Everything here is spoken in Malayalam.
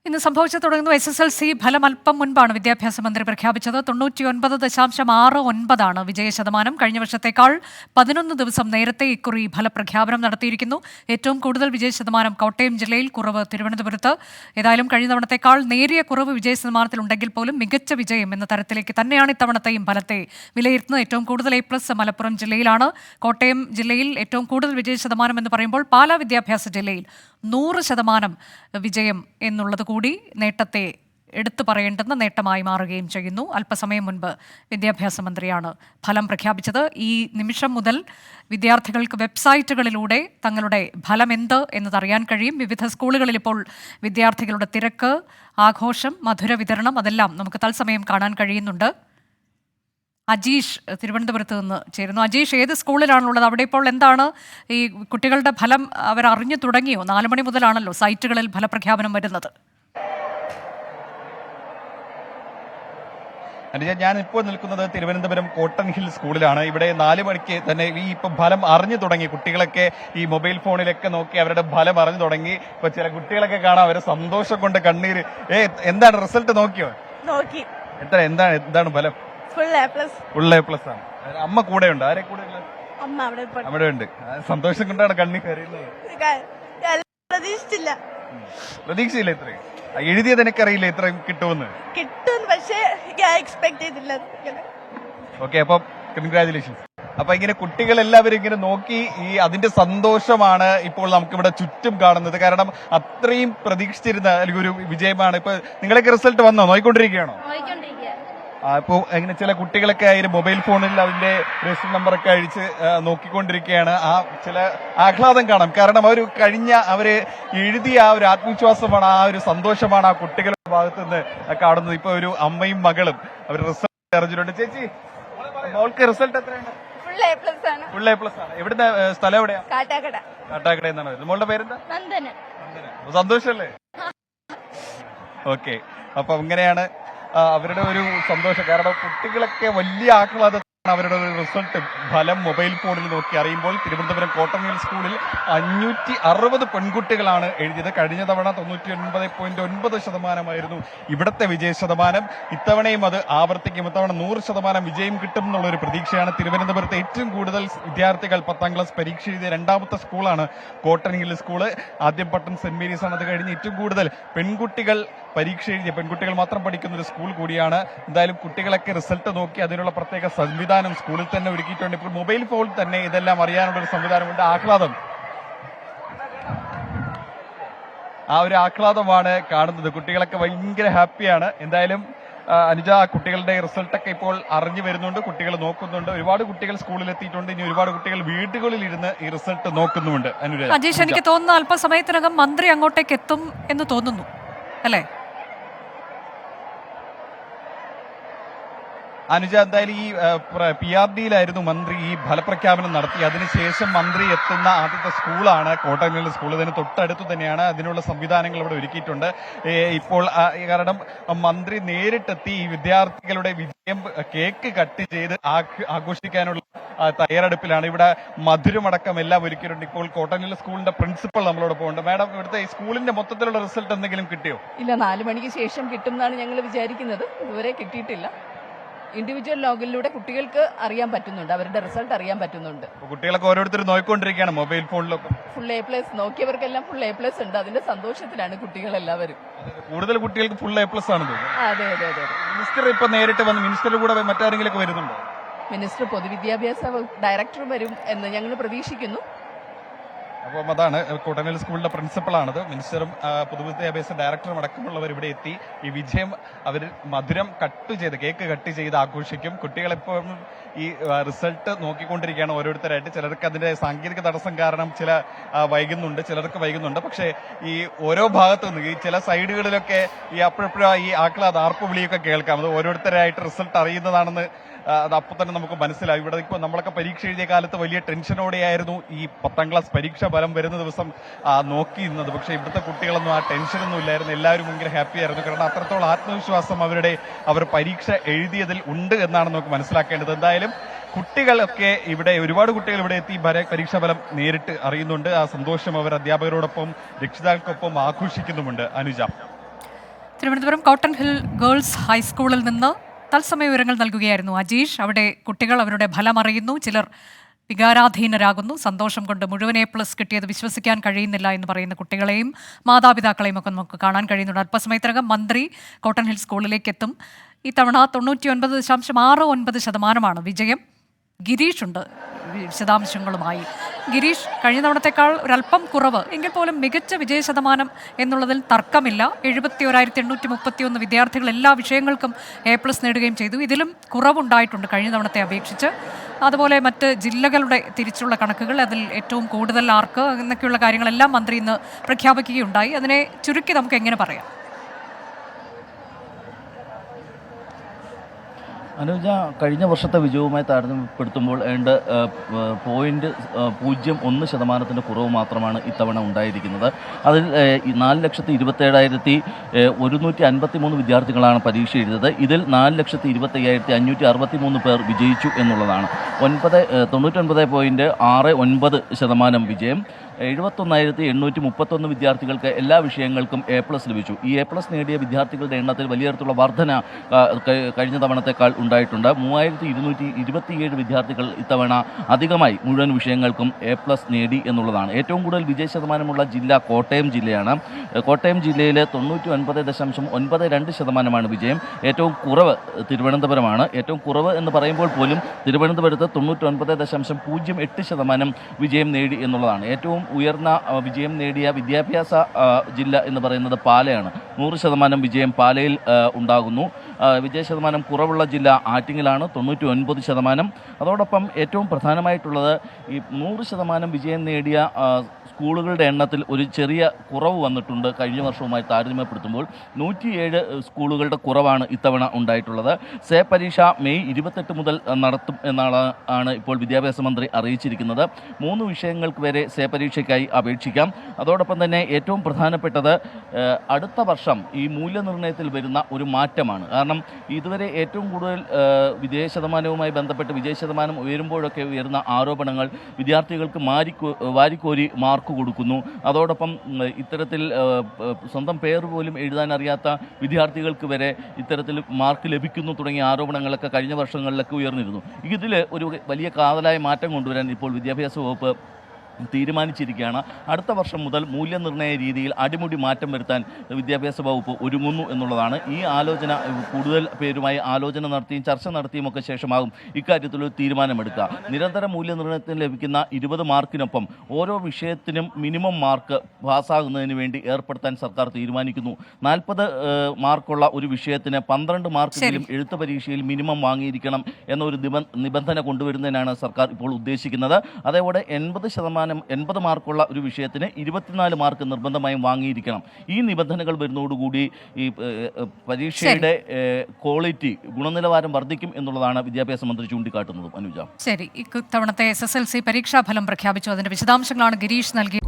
ഇന്ന് സംഭവിച്ചു തുടങ്ങുന്നു. SSLC ഫലം അല്പം മുൻപാണ് വിദ്യാഭ്യാസ മന്ത്രി പ്രഖ്യാപിച്ചത്. 99.69 വിജയശതമാനം. കഴിഞ്ഞ വർഷത്തേക്കാൾ 11 ദിവസം നേരത്തെ ഇക്കുറി ഫലപ്രഖ്യാപനം നടത്തിയിരിക്കുന്നു. ഏറ്റവും കൂടുതൽ വിജയശതമാനം കോട്ടയം ജില്ലയിൽ, കുറവ് തിരുവനന്തപുരത്ത്. ഏതായാലും കഴിഞ്ഞ തവണത്തേക്കാൾ നേരിയ കുറവ് വിജയശതമാനത്തിലുണ്ടെങ്കിൽ പോലും മികച്ച വിജയം എന്ന തരത്തിലേക്ക് തന്നെയാണ് ഇത്തവണത്തെയും ഫലത്തെ വിലയിരുത്തുന്നത്. ഏറ്റവും കൂടുതൽ A+ മലപ്പുറം ജില്ലയിലാണ്. കോട്ടയം ജില്ലയിൽ ഏറ്റവും കൂടുതൽ വിജയശതമാനം എന്ന് പറയുമ്പോൾ പാലാ വിദ്യാഭ്യാസ ജില്ലയിൽ 100% വിജയം എന്നുള്ളത് കൂടി നേട്ടത്തെ എടുത്തു പറയേണ്ടുന്ന നേട്ടമായി മാറുകയും ചെയ്യുന്നു. അല്പസമയം മുൻപ് വിദ്യാഭ്യാസ മന്ത്രിയാണ് ഫലം പ്രഖ്യാപിച്ചത്. ഈ നിമിഷം മുതൽ വിദ്യാർത്ഥികൾക്ക് വെബ്സൈറ്റുകളിലൂടെ തങ്ങളുടെ ഫലം എന്ത് എന്നതറിയാൻ കഴിയും. വിവിധ സ്കൂളുകളിൽ ഇപ്പോൾ വിദ്യാർത്ഥികളുടെ തിരക്ക്, ആഘോഷം, മധുര വിതരണം അതെല്ലാം നമുക്ക് തത്സമയം കാണാൻ കഴിയുന്നുണ്ട്. അജീഷ് തിരുവനന്തപുരത്ത് നിന്ന് ചേരുന്നു. അജീഷ്, ഏത് സ്കൂളിലാണുള്ളത്? അവിടെ ഇപ്പോൾ എന്താണ് ഈ കുട്ടികളുടെ ഫലം അവർ അറിഞ്ഞു തുടങ്ങിയോ? 4 മണി മുതലാണല്ലോ സൈറ്റുകളിൽ ഫലപ്രഖ്യാപനം വരുന്നത്. ഞാൻ ഇപ്പോൾ നിൽക്കുന്നത് തിരുവനന്തപുരം കോട്ടൺ ഹിൽ സ്കൂളിലാണ്. ഇവിടെ 4 മണിക്ക് തന്നെ ഈ ഇപ്പം ഫലം അറിഞ്ഞു തുടങ്ങി. കുട്ടികളൊക്കെ ഈ മൊബൈൽ ഫോണിലൊക്കെ നോക്കി അവരുടെ ഫലം അറിഞ്ഞു തുടങ്ങി. ഇപ്പൊ ചില കുട്ടികളൊക്കെ കാണാം, അവരെ സന്തോഷം കൊണ്ട് കണ്ണീര്. എന്താണ് റിസൾട്ട് നോക്കിയോ? നോക്കി. എന്താണ് ഫലം? ഫുൾ A+ ആണ്. അമ്മ കൂടെ ഉണ്ട്? ആരെ കൂടെ ഉള്ളത്? അമ്മ അവിടെ ഉണ്ട്. സന്തോഷം കൊണ്ടാണ് കണ്ണീർ കരയുന്നത്. പ്രതീക്ഷയില്ല ഇത്രയും എഴുതിയത്? എനിക്കറിയില്ല ഇത്രയും കിട്ടുമെന്ന്. കിട്ടും, പക്ഷേ ഞാൻ എക്സ്പെക്ട് ചെയ്തില്ല. ഓക്കെ, അപ്പം കൺഗ്രാജുലേഷൻസ്. അപ്പൊ ഇങ്ങനെ കുട്ടികൾ എല്ലാവരും ഇങ്ങനെ നോക്കി അതിന്റെ സന്തോഷമാണ് ഇപ്പോൾ നമുക്കിവിടെ ചുറ്റും കാണുന്നത്. കാരണം അത്രയും പ്രതീക്ഷിച്ചിരുന്ന അല്ലെങ്കിൽ ഒരു വിജയമാണ്. ഇപ്പൊ നിങ്ങളൊക്കെ റിസൾട്ട് വന്നോ? നോയിക്കൊണ്ടിരിക്കുകയാണോ? ഇപ്പൊ ഇങ്ങനെ ചില കുട്ടികളൊക്കെ മൊബൈൽ ഫോണിൽ അതിന്റെ രജിസ്റ്റർ നമ്പറൊക്കെ അഴിച്ച് നോക്കിക്കൊണ്ടിരിക്കുകയാണ്. ചില ആഹ്ലാദം കാണാം. കാരണം അവര് എഴുതിയ ആ ഒരു ആത്മവിശ്വാസമാണ്, ആ ഒരു സന്തോഷമാണ് ആ കുട്ടികളുടെ ഭാഗത്ത് നിന്ന് കാണുന്നത്. ഇപ്പൊ ഒരു അമ്മയും മകളും അവർ റിസൾട്ട് അറിഞ്ഞിട്ടുണ്ട്. ചേച്ചി, മോൾക്ക് റിസൾട്ട് എത്രയാണ്? ഫുൾ A+ ആണ്. എവിടുത്തെ സ്ഥലം എവിടെയാ? കാട്ടാക്കട എന്നാണ് വരുന്നത്. മോളുടെ പേരെന്താ? സന്തോഷല്ലേ? ഓക്കെ, അപ്പൊ അങ്ങനെയാണ് അവരുടെ ഒരു സന്തോഷം. കാരണം കുട്ടികളൊക്കെ വലിയ ആഹ്ലാദം അവരുടെ ഒരു റിസൾട്ട് ഫലം മൊബൈൽ ഫോണിൽ നോക്കി അറിയുമ്പോൾ. തിരുവനന്തപുരം കോട്ടൺ ഹിൽ സ്കൂളിൽ 560 പെൺകുട്ടികളാണ് എഴുതിയത്. കഴിഞ്ഞ തവണ 99.9% ഇവിടത്തെ വിജയശതമാനം. ഇത്തവണയും അത് ആവർത്തിക്കും. ഇത്തവണ 100% വിജയം കിട്ടും എന്നുള്ളൊരു പ്രതീക്ഷയാണ്. തിരുവനന്തപുരത്ത് ഏറ്റവും കൂടുതൽ വിദ്യാർത്ഥികൾ 10ാം ക്ലാസ് പരീക്ഷ എഴുതിയ രണ്ടാമത്തെ സ്കൂളാണ് കോട്ടൺ ഹിൽ സ്കൂള്. ആദ്യം പട്ടം സെന്റ് മേരീസ് ആണ്. അത് കഴിഞ്ഞ് ഏറ്റവും കൂടുതൽ പെൺകുട്ടികൾ പരീക്ഷ എഴുതിയ, പെൺകുട്ടികൾ മാത്രം പഠിക്കുന്ന ഒരു സ്കൂൾ കൂടിയാണ്. എന്തായാലും കുട്ടികളൊക്കെ റിസൾട്ട് നോക്കി അതിനുള്ള പ്രത്യേക സംവിധാനം സ്കൂളിൽ തന്നെ ഒരുക്കിയിട്ടുണ്ട്. ഇപ്പോൾ മൊബൈൽ ഫോൺ തന്നെ ഇതെല്ലാം അറിയാനുള്ള ഒരു സംവിധാനമുണ്ട്. ആഹ്ലാദം, ആ ഒരു ആഹ്ലാദമാണ് കാണുന്നത്. കുട്ടികളൊക്കെ ഭയങ്കര ഹാപ്പിയാണ്. എന്തായാലും അനുജ, കുട്ടികളുടെ റിസൾട്ടൊക്കെ ഇപ്പോൾ അറിഞ്ഞു വരുന്നുണ്ട്, കുട്ടികൾ നോക്കുന്നുണ്ട്. ഒരുപാട് കുട്ടികൾ സ്കൂളിൽ എത്തിയിട്ടുണ്ട്. ഇനി ഒരുപാട് കുട്ടികൾ വീടുകളിൽ ഇരുന്ന് ഈ റിസൾട്ട് നോക്കുന്നുമുണ്ട്. അനുരാജ്, അജീഷ്, എനിക്ക് തോന്നുന്നു അല്പസമയത്തിനകം മന്ത്രി അങ്ങോട്ടേക്ക് എത്തും എന്ന് തോന്നുന്നു, അല്ലേ? അനുജ, എന്തായാലും ഈ PRDയിലായിരുന്നു മന്ത്രി ഈ ഫലപ്രഖ്യാപനം നടത്തി. അതിനുശേഷം മന്ത്രി എത്തുന്ന ആദ്യത്തെ സ്കൂളാണ് കോട്ടൺ ഹിൽ സ്കൂൾ. ഇതിന് തൊട്ടടുത്ത് തന്നെയാണ്. അതിനുള്ള സംവിധാനങ്ങൾ ഇവിടെ ഒരുക്കിയിട്ടുണ്ട്. ഇപ്പോൾ കാരണം മന്ത്രി നേരിട്ടെത്തി ഈ വിദ്യാർത്ഥികളുടെ വിജയം കേക്ക് കട്ട് ചെയ്ത് ആഘോഷിക്കാനുള്ള തയ്യാറെടുപ്പിലാണ്. ഇവിടെ മധുരമടക്കം എല്ലാം ഒരുക്കിയിട്ടുണ്ട്. ഇപ്പോൾ കോട്ടൺ ഹിൽ സ്കൂളിന്റെ പ്രിൻസിപ്പൽ നമ്മളോടൊപ്പം ഉണ്ട്. മാഡം, ഇവിടുത്തെ ഈ സ്കൂളിന്റെ മൊത്തത്തിലുള്ള റിസൾട്ട് എന്തെങ്കിലും കിട്ടിയോ? ഇല്ല, 4 മണിക്ക് ശേഷം കിട്ടും എന്നാണ് ഞങ്ങൾ വിചാരിക്കുന്നത്. ഇതുവരെ കിട്ടിയിട്ടില്ല. ഇൻഡിവിജ്വൽ ലോഗിലൂടെ കുട്ടികൾക്ക് അറിയാൻ പറ്റുന്നുണ്ട്, അവരുടെ റിസൾട്ട് അറിയാൻ പറ്റുന്നുണ്ട്. കുട്ടികളൊക്കെ ഓരോരുത്തർ നോക്കിക്കൊണ്ടിരിക്കുകയാണ് മൊബൈൽ ഫോണിലൊക്കെ. ഫുൾ A+, നോക്കിയവർക്കെല്ലാം ഫുൾ A+ ഉണ്ട്. അതിന്റെ സന്തോഷത്തിലാണ് കുട്ടികൾ എല്ലാവരും. കൂടുതൽ കുട്ടികൾക്ക് ഫുൾ A+ ആണ്. അതെ. മിനിസ്റ്റർ ഇപ്പൊ നേരിട്ട് വന്ന്, മിനിസ്റ്റർ കൂടെ മറ്റാരെങ്കിലും വരുന്നുണ്ടോ? മിനിസ്റ്റർ പൊതുവിദ്യാഭ്യാസ ഡയറക്ടർ വരും എന്ന് ഞങ്ങൾ പ്രതീക്ഷിക്കുന്നു. അപ്പം അതാണ് കോട്ടൺ ഹിൽ സ്കൂളിന്റെ പ്രിൻസിപ്പളാണത്. മിനിസ്റ്ററും പൊതുവിദ്യാഭ്യാസ ഡയറക്ടറും അടക്കമുള്ളവർ ഇവിടെ എത്തി ഈ വിജയം അവർ മധുരം കേക്ക് കട്ട് ചെയ്ത് ആഘോഷിക്കും. കുട്ടികളെപ്പോഴും ഈ റിസൾട്ട് നോക്കിക്കൊണ്ടിരിക്കുകയാണ് ഓരോരുത്തരായിട്ട്. ചിലർക്ക് അതിന്റെ സാങ്കേതിക തടസ്സം കാരണം ചിലർക്ക് വൈകുന്നുണ്ട്. പക്ഷേ ഈ ഓരോ ഭാഗത്തു നിന്ന് ഈ ചില സൈഡുകളിലൊക്കെ ഈ അപ്പോഴപ്പോഴും ഈ ആർപ്പ് വിളിയൊക്കെ കേൾക്കാം. അത് ഓരോരുത്തരായിട്ട് റിസൾട്ട് അറിയുന്നതാണെന്ന് അത് അപ്പോൾ തന്നെ നമുക്ക് മനസ്സിലാവും. ഇവിടെ ഇപ്പോൾ നമ്മളൊക്കെ പരീക്ഷ എഴുതിയ കാലത്ത് വലിയ ടെൻഷനോടെയായിരുന്നു ഈ 10ാം ക്ലാസ് പരീക്ഷ ഫലം വരുന്ന ദിവസം നോക്കിയിരുന്നത്. പക്ഷേ ഇവിടുത്തെ കുട്ടികളൊന്നും ആ ടെൻഷനൊന്നും ഇല്ലായിരുന്നു. എല്ലാവരും ഭയങ്കര ഹാപ്പി ആയിരുന്നു. കാരണം അത്രത്തോളം ആത്മവിശ്വാസം അവർ പരീക്ഷ എഴുതിയതിൽ ഉണ്ട് എന്നാണ് നമുക്ക് മനസ്സിലാക്കേണ്ടത്. എന്തായാലും കുട്ടികളൊക്കെ ഒരുപാട് കുട്ടികൾ ഇവിടെ എത്തി പരീക്ഷാ ഫലം നേരിട്ട് അറിയുന്നുണ്ട്. ആ സന്തോഷം അവർ അധ്യാപകരോടൊപ്പം രക്ഷിതാക്കൾക്കൊപ്പം ആഘോഷിക്കുന്നുമുണ്ട്. Anuja. Thiruvananthapuram cotton hill girls ഹൈസ്കൂളിൽ നിന്ന് തത്സമയ വിവരങ്ങൾ നൽകുകയായിരുന്നു അജീഷ്. അവിടെ കുട്ടികൾ അവരുടെ ഫലം അറിയുന്നു, ചിലർ വികാരാധീനരാകുന്നു. സന്തോഷം കൊണ്ട് മുഴുവൻ A+ കിട്ടിയത് വിശ്വസിക്കാൻ കഴിയുന്നില്ല എന്ന് പറയുന്ന കുട്ടികളെയും മാതാപിതാക്കളെയും ഒക്കെ നമുക്ക് കാണാൻ കഴിയുന്നുണ്ട്. അല്പസമയത്തിനകം മന്ത്രി കോട്ടൺ ഹിൽ സ്കൂളിലേക്ക് എത്തും. ഇത്തവണ 99.69% വിജയം. ഗിരീഷ് ഉണ്ട് വിശദാംശങ്ങളുമായി. ഗിരീഷ്, കഴിഞ്ഞ തവണത്തേക്കാൾ ഒരല്പം കുറവ് എങ്കിൽ പോലും മികച്ച വിജയശതമാനം എന്നുള്ളതിൽ തർക്കമില്ല. 71,831 വിദ്യാർത്ഥികൾ എല്ലാ വിഷയങ്ങൾക്കും A+ നേടുകയും ചെയ്തു. ഇതിലും കുറവുണ്ടായിട്ടുണ്ട് കഴിഞ്ഞ തവണത്തെ അപേക്ഷിച്ച്. അതുപോലെ മറ്റ് ജില്ലകളുടെ തിരിച്ചുള്ള കണക്കുകൾ, അതിൽ ഏറ്റവും കൂടുതൽ ആർക്ക് എന്നൊക്കെയുള്ള കാര്യങ്ങളെല്ലാം മന്ത്രി ഇന്ന് പ്രഖ്യാപിക്കുകയുണ്ടായി. അതിനെ ചുരുക്കി നമുക്ക് എങ്ങനെ പറയാം? അനുജ, കഴിഞ്ഞ വർഷത്തെ വിജയവുമായി താരതമ്യപ്പെടുത്തുമ്പോൾ 0.01% കുറവ് മാത്രമാണ് ഇത്തവണ ഉണ്ടായിരിക്കുന്നത്. അതിൽ 4,27,153 വിദ്യാർത്ഥികളാണ് പരീക്ഷ എഴുതിയത്. ഇതിൽ 4,25,563 പേർ വിജയിച്ചു എന്നുള്ളതാണ്. 99.69% വിജയം. 71,831 വിദ്യാർത്ഥികൾക്ക് എല്ലാ വിഷയങ്ങൾക്കും A+ ലഭിച്ചു. ഈ A+ നേടിയ വിദ്യാർത്ഥികളുടെ എണ്ണത്തിൽ വലിയ തരത്തിലുള്ള വർധന കഴിഞ്ഞ തവണത്തേക്കാൾ ഉണ്ടായിട്ടുണ്ട്. 3,227 വിദ്യാർത്ഥികൾ ഇത്തവണ അധികമായി മുഴുവൻ വിഷയങ്ങൾക്കും A+ നേടി എന്നുള്ളതാണ്. ഏറ്റവും കൂടുതൽ വിജയശതമാനമുള്ള ജില്ല കോട്ടയം ജില്ലയാണ്. കോട്ടയം ജില്ലയിൽ 99.92% വിജയം. ഏറ്റവും കുറവ് തിരുവനന്തപുരമാണ്. ഏറ്റവും കുറവ് എന്ന് പറയുമ്പോൾ പോലും തിരുവനന്തപുരത്ത് 99.08% വിജയം നേടി എന്നുള്ളതാണ്. ഏറ്റവും ഉയർന്ന വിജയം നേടിയ വിദ്യാഭ്യാസ ജില്ല എന്ന് പറയുന്നത് പാലയാണ്. 100% വിജയം പാലയിൽ ഉണ്ടാകുന്നു. വിജയശതമാനം കുറവുള്ള ജില്ല ആറ്റിങ്ങലാണ്, 99%. അതോടൊപ്പം ഏറ്റവും പ്രധാനമായിട്ടുള്ളത് ഈ 100% വിജയം നേടിയ സ്കൂളുകളുടെ എണ്ണത്തിൽ ഒരു ചെറിയ കുറവ് വന്നിട്ടുണ്ട്. കഴിഞ്ഞ വർഷവുമായി താരതമ്യപ്പെടുത്തുമ്പോൾ 107 സ്കൂളുകളുടെ കുറവാണ് ഇത്തവണ ഉണ്ടായിട്ടുള്ളത്. സേ പരീക്ഷ മെയ് 28 മുതൽ നടത്തും എന്നാണ് ഇപ്പോൾ വിദ്യാഭ്യാസ മന്ത്രി അറിയിച്ചിരിക്കുന്നത്. 3 വിഷയങ്ങൾക്ക് വരെ സേ പരീക്ഷയ്ക്കായി അപേക്ഷിക്കാം. അതോടൊപ്പം തന്നെ ഏറ്റവും പ്രധാനപ്പെട്ടത് അടുത്ത വർഷം ഈ മൂല്യനിർണ്ണയത്തിൽ വരുന്ന ഒരു മാറ്റമാണ്. കാരണം ഇതുവരെ ഏറ്റവും കൂടുതൽ വിജയശതമാനവുമായി ബന്ധപ്പെട്ട് വിജയശതമാനം ഉയരുമ്പോഴൊക്കെ ഉയർന്ന ആരോപണങ്ങൾ വിദ്യാർത്ഥികൾക്ക് വാരിക്കോരി മാർക്ക് കൊടുക്കുന്നു. അതോടൊപ്പം ഇത്തരത്തിൽ സ്വന്തം പേര് പോലും എഴുതാൻ അറിയാത്ത വിദ്യാർത്ഥികൾക്ക് വരെ ഇത്തരത്തിൽ മാർക്ക് ലഭിക്കുന്നു തുടങ്ങിയ ആരോപണങ്ങളൊക്കെ കഴിഞ്ഞ വർഷങ്ങളിലൊക്കെ ഉയർന്നിരുന്നു. ഇതിൽ ഒരു വലിയ കാതലായ മാറ്റം കൊണ്ടുവരാൻ ഇപ്പോൾ വിദ്യാഭ്യാസ വകുപ്പ് തീരുമാനിച്ചിരിക്കുകയാണ്. അടുത്ത വർഷം മുതൽ മൂല്യനിർണ്ണയ രീതിയിൽ അടിമുടി മാറ്റം വരുത്താൻ വിദ്യാഭ്യാസ വകുപ്പ് ഒരുങ്ങുന്നു എന്നുള്ളതാണ്. ഈ ആലോചന കൂടുതൽ പേരുമായി ആലോചന നടത്തിയും ചർച്ച നടത്തിയും ഒക്കെ ശേഷമാകും ഇക്കാര്യത്തിലൊരു തീരുമാനമെടുക്കുക. നിരന്തര മൂല്യനിർണ്ണയത്തിന് ലഭിക്കുന്ന 20 മാർക്കിനൊപ്പം ഓരോ വിഷയത്തിനും മിനിമം മാർക്ക് പാസ്സാകുന്നതിന് വേണ്ടി ഏർപ്പെടുത്താൻ സർക്കാർ തീരുമാനിക്കുന്നു. 40 മാർക്കുള്ള ഒരു വിഷയത്തിന് 12 മാർക്കെങ്കിലും എഴുത്ത് പരീക്ഷയിൽ മിനിമം വാങ്ങിയിരിക്കണം എന്നൊരു നിബന്ധന കൊണ്ടുവരുന്നതിനാണ് സർക്കാർ ഇപ്പോൾ ഉദ്ദേശിക്കുന്നത്. അതേപോലെ 80 മാർക്കുള്ള ഒരു വിഷയത്തിന് 24 മാർക്ക് നിർബന്ധമായും വാങ്ങിയിരിക്കണം. ഈ നിബന്ധനകൾ വരുന്നതോടുകൂടി ഈ പരീക്ഷയുടെ ക്വാളിറ്റി, ഗുണനിലവാരം വർദ്ധിക്കും എന്നുള്ളതാണ് വിദ്യാഭ്യാസ മന്ത്രി ചൂണ്ടിക്കാട്ടുന്നത്. അനുജ, ശരി, ഇത്തവണത്തെ SSLC പരീക്ഷാഫലം പ്രഖ്യാപിച്ചു. അതിന്റെ വിശദാംശങ്ങളാണ് ഗിരീഷ് നൽകിയത്.